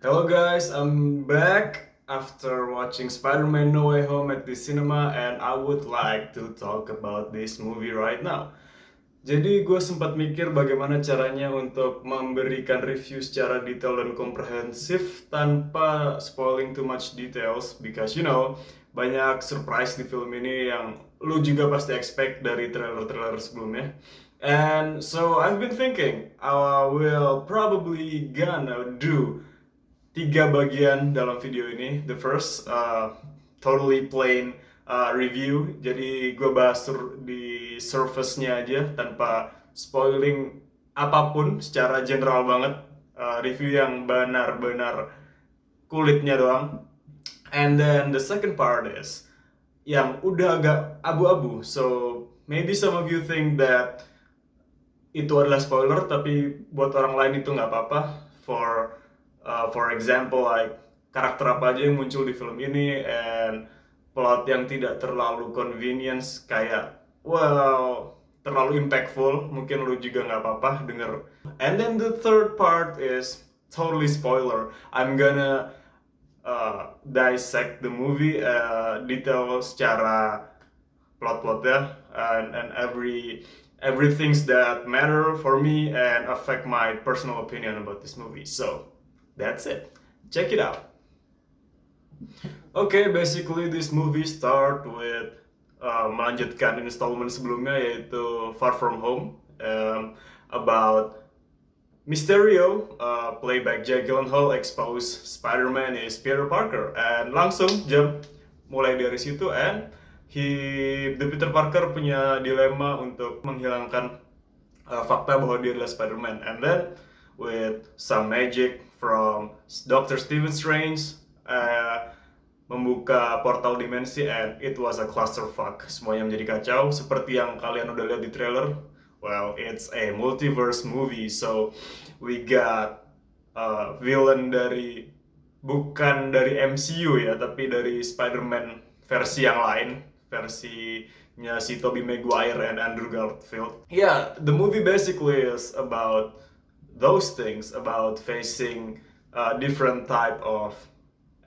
Hello guys, I'm back after watching Spider-Man No Way Home at the cinema and I would like to talk about this movie right now. Jadi gue sempat mikir bagaimana caranya untuk memberikan review secara detail dan komprehensif tanpa spoiling too much details because banyak surprise di film ini yang lu juga pasti expect dari trailer-trailer sebelumnya. And so I've been thinking I will probably gonna do tiga bagian dalam video ini. The first, totally plain review. Jadi gue bahas di surface-nya aja tanpa spoiling apapun secara general banget. Review yang benar-benar kulitnya doang. And then the second part is yang udah agak abu-abu. So maybe some of you think that itu adalah spoiler, tapi buat orang lain itu nggak apa-apa. For example, like karakter apa aja yang muncul di film ini and plot yang tidak terlalu convenience kayak terlalu impactful, mungkin lu juga nggak apa-apa denger. And then the third part is totally spoiler. I'm gonna dissect the movie detail secara plot-plotnya and every things that matter for me and affect my personal opinion about this movie. So that's it. Check it out. Okay, basically this movie start with melanjutkan installment sebelumnya yaitu Far From Home, about Mysterio, playback Jake Gyllenhaal, expose Spider-Man is Peter Parker, and langsung jump mulai dari situ and the Peter Parker punya dilema untuk menghilangkan fakta bahwa dia adalah Spider-Man, and then with some magic from Doctor Stephen Strange, membuka portal dimensi and it was a clusterfuck. Semuanya menjadi kacau seperti yang kalian udah lihat di trailer. Well, it's a multiverse movie, so we got villain bukan dari MCU ya, tapi dari Spider-Man versi yang lain, versinya si Tobey Maguire and Andrew Garfield. Yeah, the movie basically is about those things, about facing different type of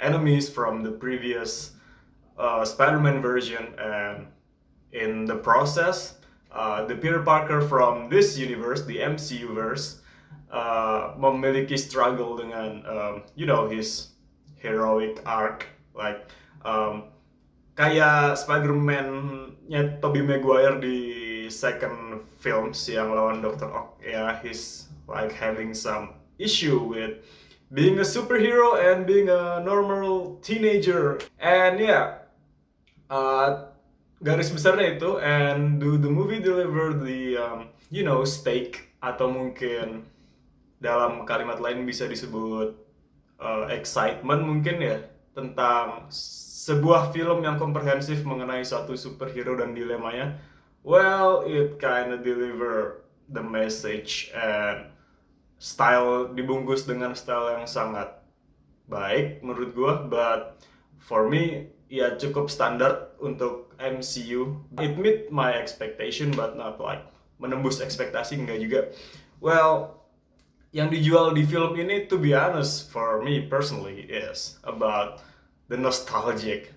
enemies from the previous Spider-Man version, and in the process, the Peter Parker from this universe, the MCU verse, memiliki struggle dengan his heroic arc, like kayak Spider-Man-nya Tobey Maguire di second films yang lawan Dr. Ock, ya, he's like having some issue with being a superhero and being a normal teenager. And yeah, garis besarnya itu. And do the movie deliver the stake, atau mungkin dalam kalimat lain bisa disebut excitement mungkin ya, tentang sebuah film yang komprehensif mengenai suatu superhero dan dilemanya. Well, it kind of deliver the message and dibungkus dengan style yang sangat baik menurut gue, but for me ya cukup standar untuk MCU. It meet my expectation but not like menembus ekspektasi, enggak juga. Well, yang dijual di film ini, to be honest, for me personally, is about the nostalgic.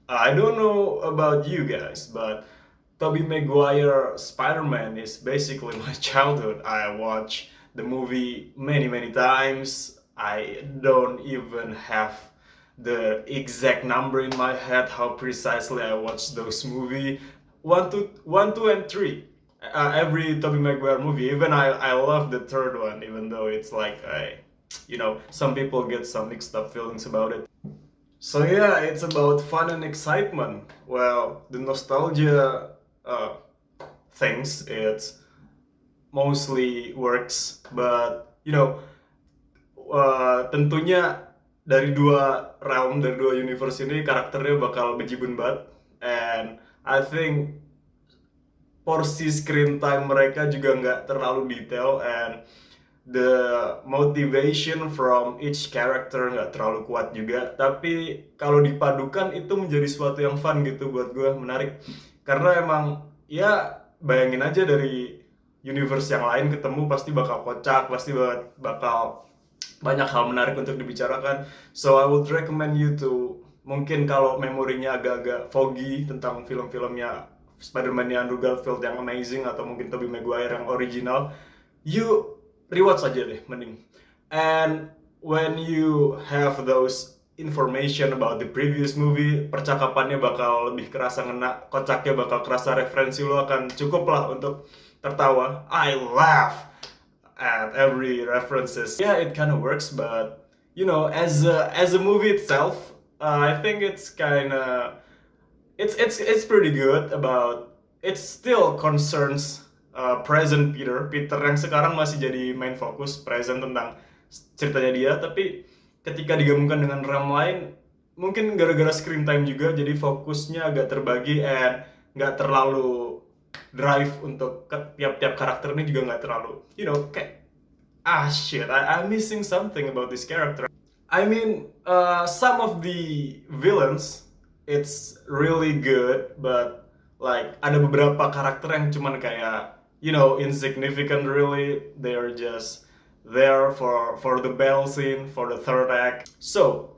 I don't know about you guys, but Tobey Maguire Spider-Man is basically my childhood. I watch the movie many times. I don't even have the exact number in my head how precisely I watched those movies. One, two, and three. Every Tobey Maguire movie. Even I love the third one, even though it's like some people get some mixed up feelings about it. So yeah, it's about fun and excitement. Well, the nostalgia things, it's mostly works, but tentunya dari dua universe ini karakternya bakal bejibun banget, and I think porsi screen time mereka juga nggak terlalu detail, and the motivation from each character nggak terlalu kuat juga. Tapi kalau dipadukan itu menjadi suatu yang fun gitu buat gue, menarik. Karena emang ya bayangin aja dari universe yang lain ketemu pasti bakal kocak, pasti bakal banyak hal menarik untuk dibicarakan. So I would recommend you to, mungkin kalau memorinya agak-agak foggy tentang film-filmnya Spider-Man-nya Andrew Garfield yang amazing atau mungkin Tobey Maguire yang original, you rewatch aja deh mending. And when you have those information about the previous movie, percakapannya bakal lebih kerasa ngena, kocaknya bakal kerasa, referensi lo akan cukup lah untuk tertawa. I laugh at every references. Yeah, it kind of works, but you know, as a movie itself, I think it's kind of it's pretty good. About it still concerns present Peter yang sekarang masih jadi main fokus present tentang ceritanya dia, tapi ketika digabungkan dengan RAM lain, mungkin gara-gara screen time juga, jadi fokusnya agak terbagi and nggak terlalu drive untuk tiap-tiap karakter ini juga nggak terlalu, you know, kayak shit, I'm missing something about this character. I mean, some of the villains it's really good, but like ada beberapa karakter yang cuman kayak, you know, insignificant really. They're just there for the battle scene, for the third act. So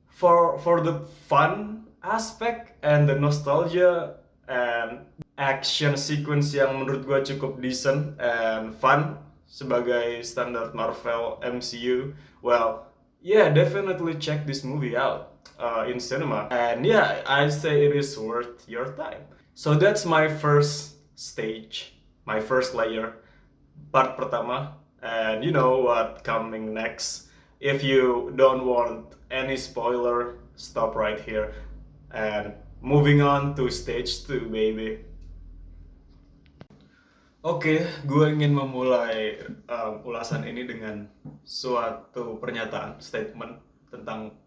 for the fun aspect and the nostalgia and action sequence yang menurut gue cukup decent and fun sebagai standar Marvel MCU, well, yeah, definitely check this movie out in cinema. And yeah, I say it is worth your time. So that's my first stage, my first layer, part pertama. And you know what coming next. If you don't want any spoiler, stop right here. And moving on to stage 2, baby. Oke, gue ingin memulai ulasan ini dengan suatu pernyataan, statement tentang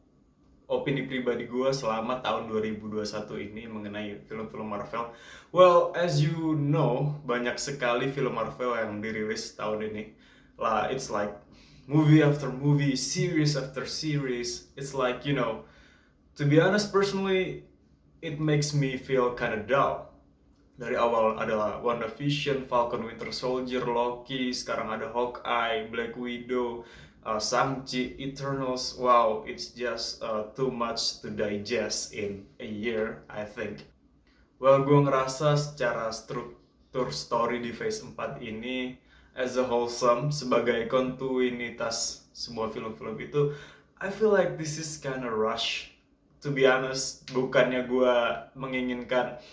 opini pribadi gue selama tahun 2021 ini mengenai film-film Marvel. Well, as you know, banyak sekali film Marvel yang dirilis tahun ini. Lah, it's like movie after movie, series after series. It's like, you know, to be honest, personally, it makes me feel kind of dull. Dari awal ada WandaVision, Falcon Winter Soldier, Loki, sekarang ada Hawkeye, Black Widow, Shang-Chi, Eternals. Wow, it's just too much to digest in a year, I think. Well, gue ngerasa secara struktur story di Phase 4 ini as a wholesome, sebagai kontinuitas semua film-film itu, I feel like this is kinda rush. To be honest, bukannya gue menginginkan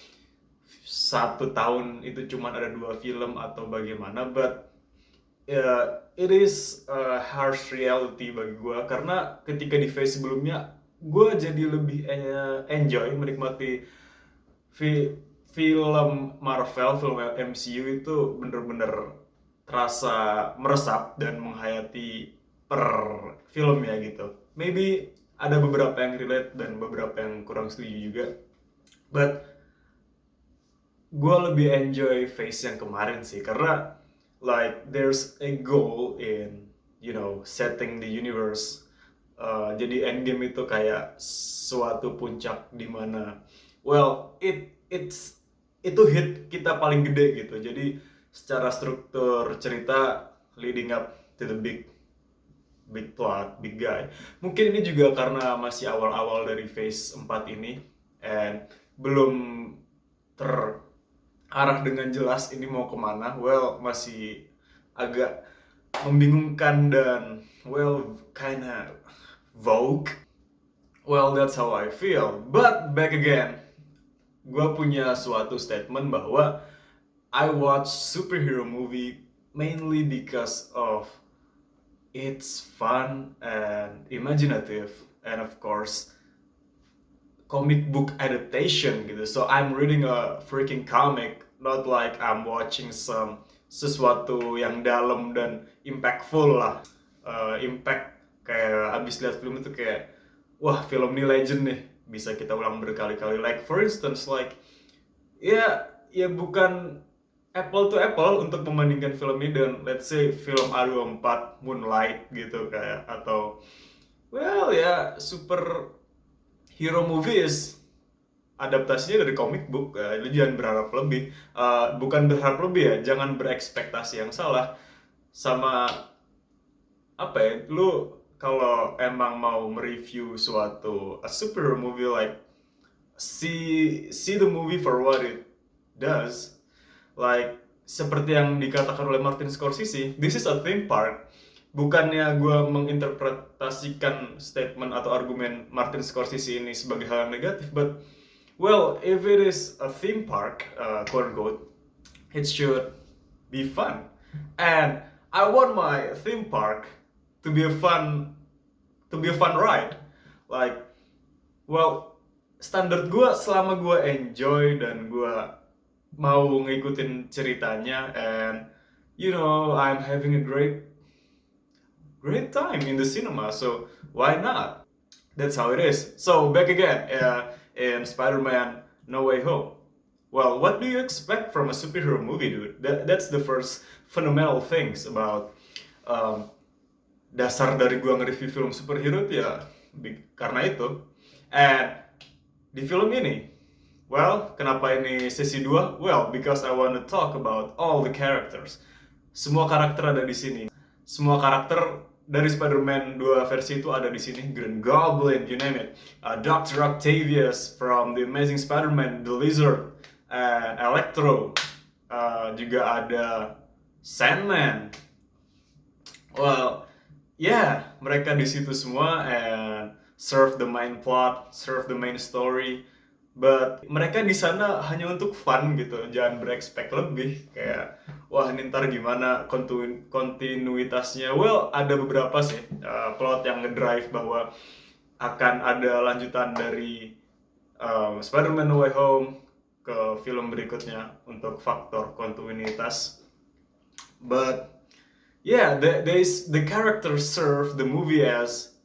1 tahun itu cuma ada 2 film atau bagaimana, but it is a harsh reality bagi gue, karena ketika di phase sebelumnya gue jadi lebih enjoy menikmati film Marvel, film MCU itu bener-bener terasa meresap dan menghayati per filmnya gitu. Maybe ada beberapa yang relate dan beberapa yang kurang setuju juga, but gue lebih enjoy phase yang kemarin sih, karena like there's a goal in, you know, setting the universe. Jadi Endgame itu kayak suatu puncak di mana, well, itu hit kita paling gede gitu. Jadi secara struktur cerita leading up to the big plot, big guy. Mungkin ini juga karena masih awal-awal dari phase 4 ini and belum arah dengan jelas ini mau kemana. Well, masih agak membingungkan dan well, kinda vague. Well, that's how I feel. But back again, gue punya suatu statement bahwa I watch superhero movie mainly because of it's fun and imaginative, and of course comic book adaptation gitu. So I'm reading a freaking comic, not like I'm watching sesuatu yang dalam dan impactful lah. Impact kayak abis lihat film itu kayak, wah, film ini legend nih, bisa kita ulang berkali-kali. Like for instance, like ya bukan apple to apple untuk membandingkan film ini dan let's say film A24, Moonlight gitu kayak, atau well ya super hero movies adaptasinya dari comic book. Lu jangan berharap lebih, bukan berharap lebih ya, jangan berekspektasi yang salah. Sama apa ya, lu kalau emang mau mereview suatu a superhero movie, like see the movie for what it does, like seperti yang dikatakan oleh Martin Scorsese, this is a theme park. Bukannya gue menginterpretasikan statement atau argumen Martin Scorsese ini sebagai hal yang negatif, but well, if it is a theme park, quote unquote, it should be fun. And I want my theme park to be a fun ride. Like, well, standar gue selama gue enjoy dan gue mau ngikutin ceritanya, and I'm having a great time in the cinema, so why not? That's how it is. So back again, in Spider-Man No Way Home. Well, what do you expect from a superhero movie, dude? That's the first fundamental things about dasar dari gua nge-review film superhero itu ya karena itu. And di film ini, well, kenapa ini sesi 2? Well, because I want to talk about all the characters. Semua karakter ada di sini. Semua karakter dari Spider-Man 2 versi itu ada di sini. Green Goblin, you name it. Dr. Octavius from The Amazing Spider-Man, The Lizard, and Electro. Juga ada Sandman. Well, yeah, mereka di situ semua and serve the main plot, serve the main story. But mereka di sana hanya untuk fun gitu, jangan berekspek lebih. Kayak, wah ini ntar gimana kontinuitasnya. Well, ada beberapa sih plot yang ngedrive bahwa akan ada lanjutan dari Spider-Man No Way Home ke film berikutnya untuk faktor kontinuitas. But yeah, the characters serve the movie as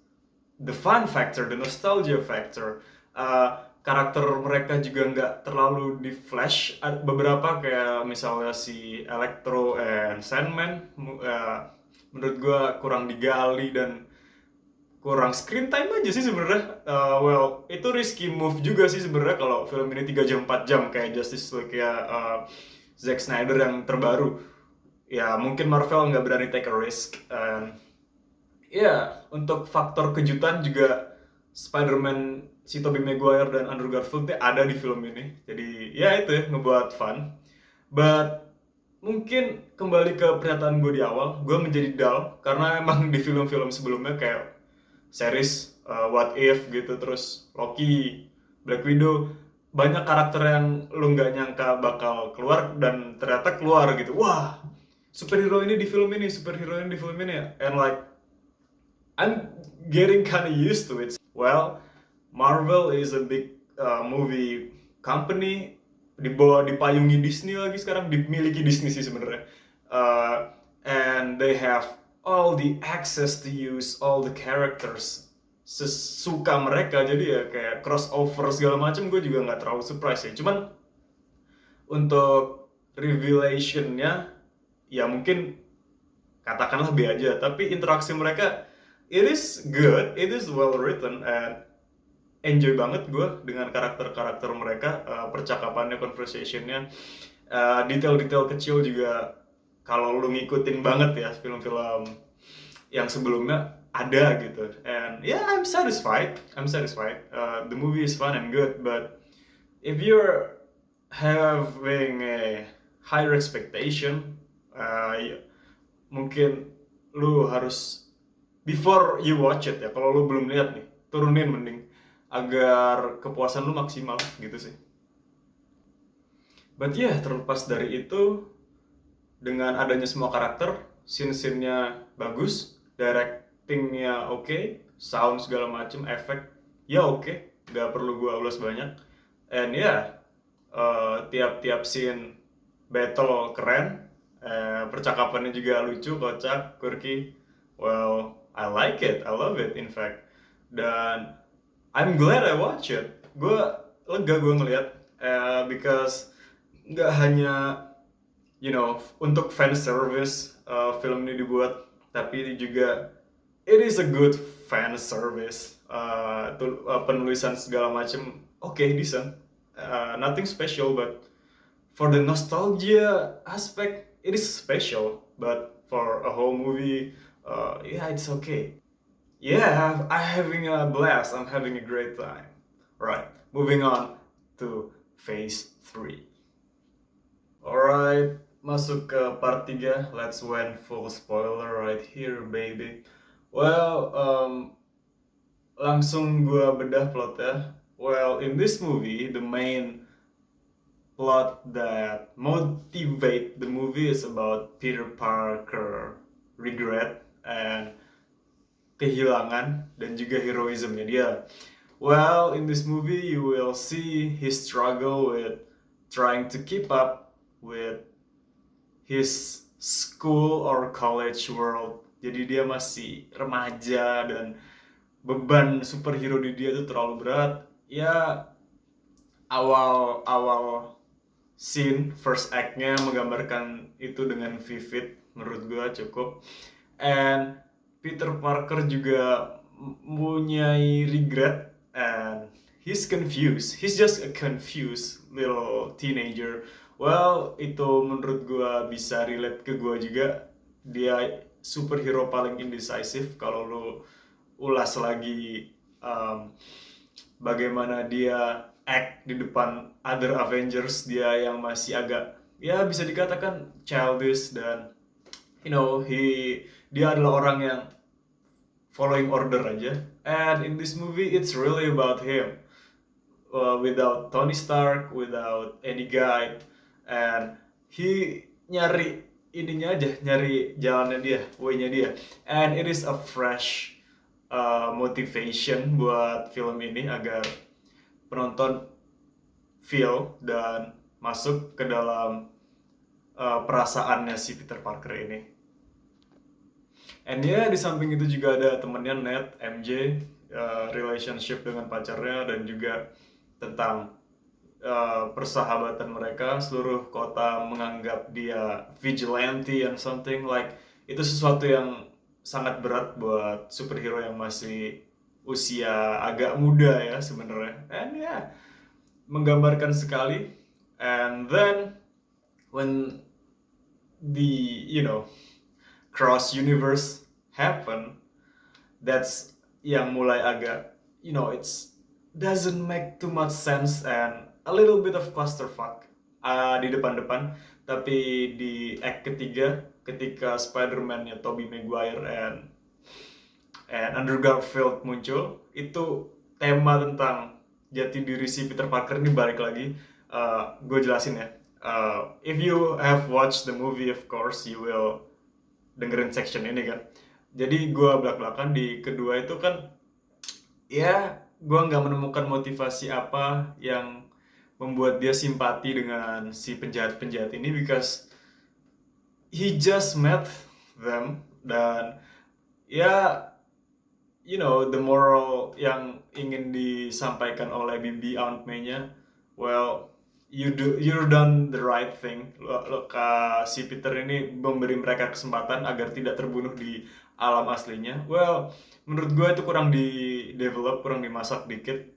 the fun factor, the nostalgia factor. Karakter mereka juga nggak terlalu di flash. Beberapa kayak misalnya si Electro and Sandman, menurut gue kurang digali dan kurang screen time aja sih sebenarnya. Well, itu risky move juga sih sebenarnya kalau film ini 3 jam 4 jam kayak Justice League ya, Zack Snyder yang terbaru. Ya mungkin Marvel nggak berani take a risk. Ya, untuk faktor kejutan juga Spider-Man si Tobey Maguire dan Andrew Garfield ada di film ini. Jadi ya itu ya, ngebuat fun. But mungkin kembali ke pernyataan gue di awal, gue menjadi dull karena emang di film-film sebelumnya kayak series What If gitu, terus Loki, Black Widow, banyak karakter yang lu nggak nyangka bakal keluar dan ternyata keluar gitu. Wah, superhero ini di film ini, superhero ini di film ini, and like I'm getting kind of used to it. Well, Marvel is a big movie company, dipayungi Disney lagi sekarang, dimiliki Disney sih sebenarnya. And they have all the access to use all the characters sesuka mereka, jadi ya kayak crossover segala macam gue juga nggak terlalu surprise ya. Cuman untuk revelationnya ya mungkin katakanlah B aja, tapi interaksi mereka it is good, it is well written, and enjoy banget gue dengan karakter-karakter mereka, percakapannya, conversationnya, detail-detail kecil juga kalau lu ngikutin banget ya film-film yang sebelumnya ada gitu. And yeah, I'm satisfied. The movie is fun and good, but if you're having a higher expectation, mungkin lu harus before you watch it ya, kalau lu belum lihat nih, turunin mending agar kepuasan lu maksimal gitu sih. But yeah, terlepas dari itu, dengan adanya semua karakter, scene-nya bagus, directingnya oke, sound segala macem, efek ya oke, nggak perlu gua ulas banyak. And yeah, tiap-tiap scene battle keren, percakapannya juga lucu, kocak, quirky. Well, I like it, I love it in fact. Dan I'm glad I watch it. Gue lega gue ngeliat, because nggak hanya untuk fan service film ini dibuat, tapi juga it is a good fan service. Penulisan segala macam okay, decent, nothing special, but for the nostalgia aspect it is special. But for a whole movie, Yeah, it's okay. Yeah, I'm having a blast. I'm having a great time. Right, moving on to phase 3. Alright, masuk ke part 3. Let's went full spoiler right here, baby. Well, langsung gua bedah plotnya. Well, in this movie, the main plot that motivate the movie is about Peter Parker regret and kehilangan dan juga heroismnya dia. Well, in this movie you will see his struggle with trying to keep up with his school or college world. Jadi dia masih remaja dan beban superhero di dia tuh terlalu berat. Ya, awal scene first act-nya menggambarkan itu dengan vivid, menurut gue cukup. And Peter Parker juga mempunyai regret and he's confused. He's just a confused little teenager. Well, itu menurut gue bisa relate ke gue juga. Dia superhero paling indecisive kalau lu ulas lagi bagaimana dia act di depan other Avengers. Dia yang masih agak, ya bisa dikatakan childish, dan dia adalah orang yang following order aja. And in this movie it's really about him, without Tony Stark, without any guide, and he nyari ininya aja, nyari jalannya dia, way-nya dia. And it is a fresh motivation buat film ini agar penonton feel dan masuk ke dalam perasaannya si Peter Parker ini. And ya, di samping itu juga ada temennya Ned, MJ, relationship dengan pacarnya, dan juga tentang persahabatan mereka. Seluruh kota menganggap dia vigilante and something like, itu sesuatu yang sangat berat buat superhero yang masih usia agak muda ya sebenarnya. And ya, menggambarkan sekali. And then when the cross universe happen, that's yang mulai agak it's doesn't make too much sense and a little bit of clusterfuck di depan-depan. Tapi di act ketiga, ketika Spider-Man-nya Tobey Maguire and Andrew Garfield muncul, itu tema tentang jati diri si Peter Parker ini balik lagi. Gue jelasin ya. If you have watched the movie, of course you will dengerin section ini kan. Jadi gue belak-belakan di kedua itu kan, ya gue nggak menemukan motivasi apa yang membuat dia simpati dengan si penjahat-penjahat ini, because he just met them. Dan ya, the moral yang ingin disampaikan oleh Bibi Aunt May-nya, well, you're done the right thing. Si Peter ini memberi mereka kesempatan agar tidak terbunuh di alam aslinya. Well, menurut gue itu kurang di develop, kurang dimasak dikit.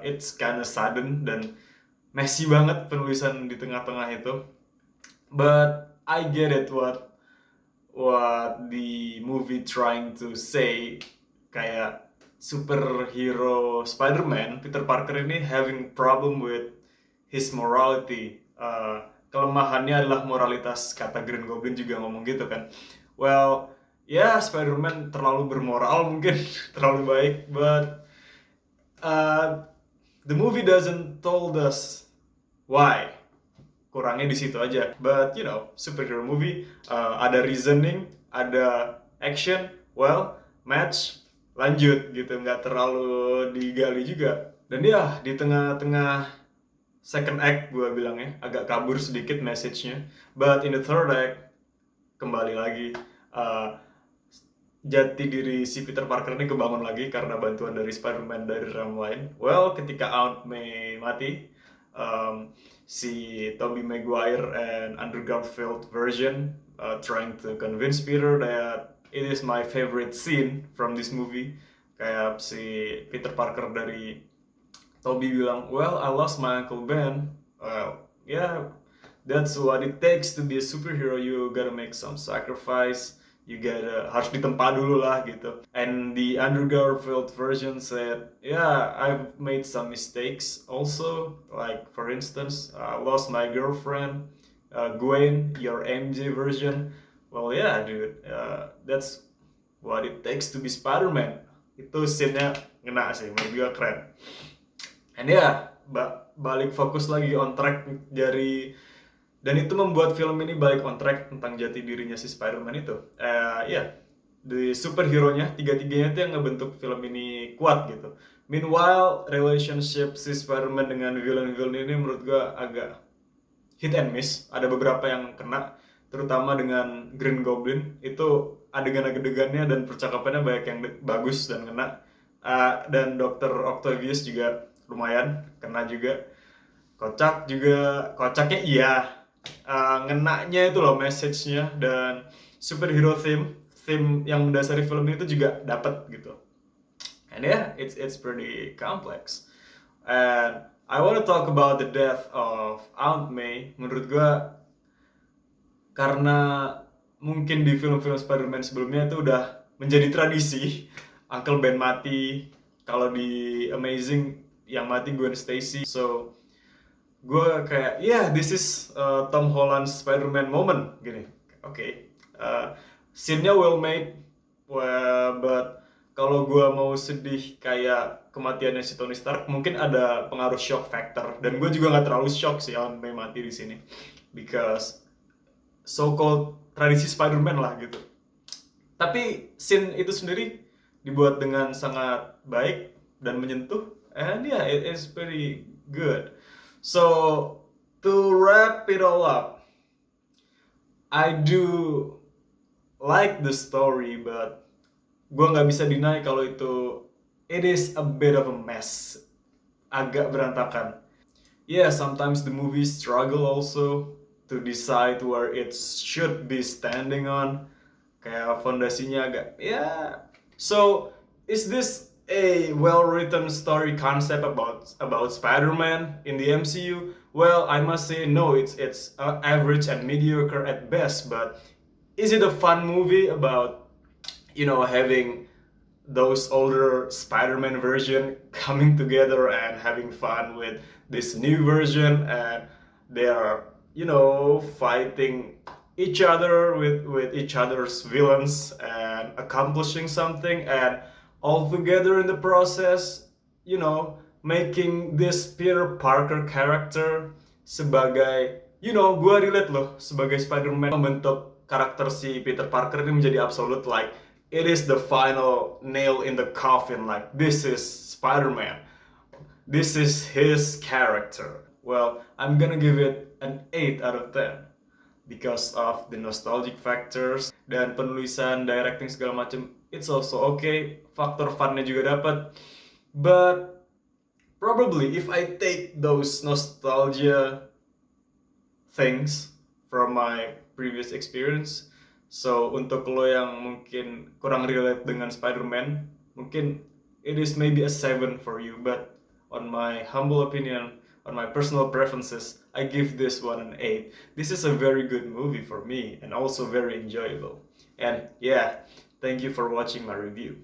It's kinda sudden dan messy banget penulisan di tengah-tengah itu. But I get it what the movie trying to say. Kayak superhero Spider-Man, Peter Parker ini having problem with his morality. Kelemahannya adalah moralitas, kata Green Goblin juga ngomong gitu kan. Well, ya, Spider-Man terlalu bermoral mungkin, terlalu baik, but the movie doesn't told us why. Kurangnya di situ aja. But superhero movie, ada reasoning, ada action, well, match, lanjut gitu, nggak terlalu digali juga. Dan ya, di tengah-tengah second act gue bilangnya agak kabur sedikit message-nya, but in the third act kembali lagi jati diri si Peter Parker ini kebangun lagi karena bantuan dari Spider-Man dari realm lain. Well, ketika Aunt May mati, si Tobey Maguire and Andrew Garfield version trying to convince Peter that it is my favorite scene from this movie. Kayak si Peter Parker dari Tobey bilang, well, I lost my Uncle Ben. Well, yeah, that's what it takes to be a superhero. You gotta make some sacrifice. you gotta harus ditempa dulu lah gitu. And the Andrew Garfield version said, yeah, I've made some mistakes also, like for instance, I lost my girlfriend, Gwen, your MJ version. Well, yeah, dude, that's what it takes to be Spider-Man. Itu scene-nya ngena sih, menurut gue keren. And yeah, balik fokus lagi on track dari, dan itu membuat film ini balik on track tentang jati dirinya si Spider-Man itu. Yeah, the superhero-nya, tiga-tiganya itu yang ngebentuk film ini kuat gitu. Meanwhile, relationship si Spider-Man dengan villain-villain ini menurut gue agak hit and miss. Ada beberapa yang kena, terutama dengan Green Goblin. Itu adegan-adegannya dan percakapannya banyak yang bagus dan kena. Dan Dr. Octavius juga lumayan kena juga. Kocak juga, kocaknya iya. Ngenaknya itu loh message-nya, dan superhero theme yang mendasari film itu juga dapat gitu. And yeah, it's pretty complex. And I want to talk about the death of Aunt May. Menurut gue, karena mungkin di film-film Spider-Man sebelumnya itu udah menjadi tradisi Uncle Ben mati. Kalau di Amazing yang mati Gwen Stacy. So gue kayak, yeah, this is Tom Holland's Spider-Man moment gini. Oke. Scene-nya well made, but kalau gue mau sedih kayak kematiannya si Tony Stark, mungkin ada pengaruh shock factor, dan gue juga nggak terlalu shock sih Aunt May mati di sini, because so-called tradisi Spider-Man lah gitu. Tapi scene itu sendiri dibuat dengan sangat baik dan menyentuh, and yeah, it is pretty good. So to wrap it all up, I do like the story, but gue nggak bisa deny kalau itu it is a bit of a mess, agak berantakan. Yeah, sometimes the movie struggle also to decide where it should be standing on, kayak fondasinya agak yeah. So is this a well-written story concept about Spider-Man in the MCU? Well, I must say no, it's average and mediocre at best, but is it a fun movie about, you know, having those older Spider-Man version coming together and having fun with this new version, and they are, you know, fighting each other with each other's villains and accomplishing something, and all together in the process, you know, making this Peter Parker character sebagai, you know, gue relate loh sebagai Spider-Man membentuk karakter si Peter Parker ini menjadi absolute, like it is the final nail in the coffin, like this is Spider-Man, this is his character. Well, I'm gonna give it an 8 out of 10 because of the nostalgic factors dan penulisan, directing segala macam. It's also okay, faktor funnya juga dapat. But probably if I take those nostalgia things from my previous experience, so untuk lo yang mungkin kurang relate dengan Spider-Man, mungkin it is maybe a 7 for you, but on my humble opinion, on my personal preferences, I give this one an 8. This is a very good movie for me and also very enjoyable. And yeah, thank you for watching my review.